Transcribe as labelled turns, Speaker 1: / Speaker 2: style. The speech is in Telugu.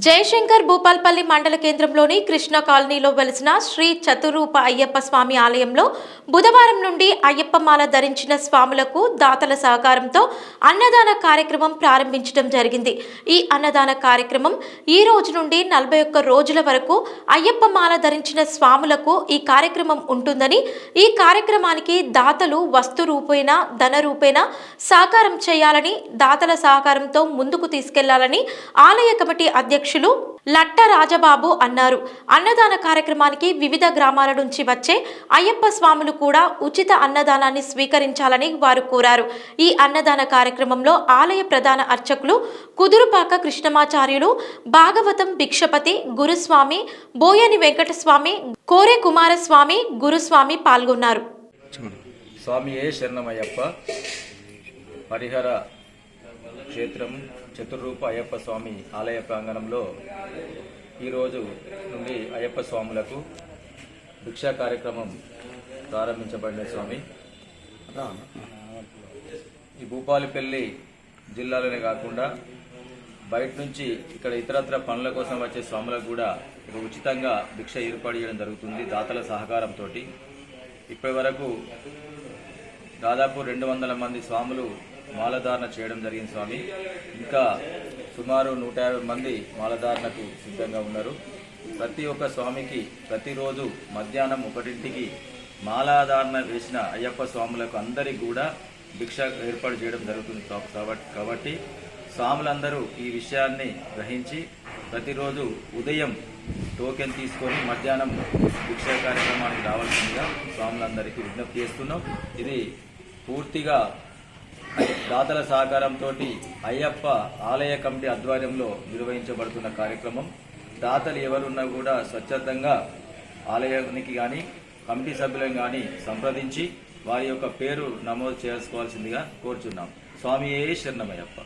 Speaker 1: జయశంకర్ భూపాల్పల్లి మండల కేంద్రంలోని కృష్ణ కాలనీలో వెలిసిన శ్రీ చతురూప అయ్యప్ప స్వామి ఆలయంలో బుధవారం నుండి అయ్యప్ప మాల ధరించిన స్వాములకు దాతల సహకారంతో అన్నదాన కార్యక్రమం ప్రారంభించడం జరిగింది. ఈ అన్నదాన కార్యక్రమం ఈ రోజు నుండి 41 రోజుల వరకు అయ్యప్ప మాల ధరించిన స్వాములకు ఈ కార్యక్రమం ఉంటుందని, ఈ కార్యక్రమానికి దాతలు వస్తు రూపేణ ధన రూపేణ సహకారం చేయాలని, దాతల సహకారంతో ముందుకు తీసుకెళ్లాలని ఆలయ కమిటీ అధ్యక్షులు లట్ట రాజబాబు అన్నారు. అన్నదాన కార్యక్రమానికి వివిధ గ్రామాల నుంచి వచ్చే అయ్యప్ప స్వాములు కూడా ఉచిత అన్నదానాన్ని స్వీకరించాలని వారు కోరారు. ఈ అన్నదాన కార్యక్రమంలో ఆలయ ప్రధాన అర్చకులు కుదురుపాక కృష్ణమాచార్యులు, భాగవతం భిక్షపతి, గురుస్వామి బోయని వెంకటస్వామి, కోరే కుమారస్వామి, గురుస్వామి పాల్గొన్నారు.
Speaker 2: స్వామియే శరణమయ్యప్ప. పరిహర క్షేత్రం చతుర్రూప అయ్యప్ప స్వామి ఆలయ ప్రాంగణంలో ఈరోజు నుండి అయ్యప్ప స్వాములకు భిక్షా కార్యక్రమం ప్రారంభించబడిన స్వామి. ఈ భూపాలపల్లి జిల్లాలోనే కాకుండా బయట నుంచి ఇక్కడ ఇతరత్ర పనుల కోసం వచ్చే స్వాములకు కూడా ఇక ఉచితంగా భిక్ష ఏర్పాటు చేయడం జరుగుతుంది దాతల సహకారంతో. ఇప్పటి వరకు దాదాపు 200 మంది స్వాములు మాలధారణ చేయడం జరిగింది స్వామి. ఇంకా సుమారు 150 మంది మాలధారణకు సిద్ధంగా ఉన్నారు. ప్రతి ఒక్క స్వామికి ప్రతిరోజు మధ్యాహ్నం 1ంటికి మాలాధారణ వేసిన అయ్యప్ప స్వాములకు అందరికీ కూడా భిక్ష ఏర్పాటు చేయడం జరుగుతుంది కాబట్టి స్వాములందరూ ఈ విషయాన్ని గ్రహించి ప్రతిరోజు ఉదయం టోకెన్ తీసుకొని మధ్యాహ్నం భిక్షా కార్యక్రమానికి రావాల్సిందిగా స్వాములందరికీ విజ్ఞప్తి చేస్తున్నాం. ఇది పూర్తిగా దాతల సహకారంతో అయ్యప్ప ఆలయ కమిటీ ఆధ్వర్యంలో నిర్వహించబడుతున్న కార్యక్రమం. దాతలు ఎవరున్నా కూడా స్వచ్ఛందంగా ఆలయానికి కానీ కమిటీ సభ్యులను కానీ సంప్రదించి వారి యొక్క పేరు నమోదు చేసుకోవాల్సిందిగా కోరుచున్నాం. స్వామియే శరణమయ్యప్ప.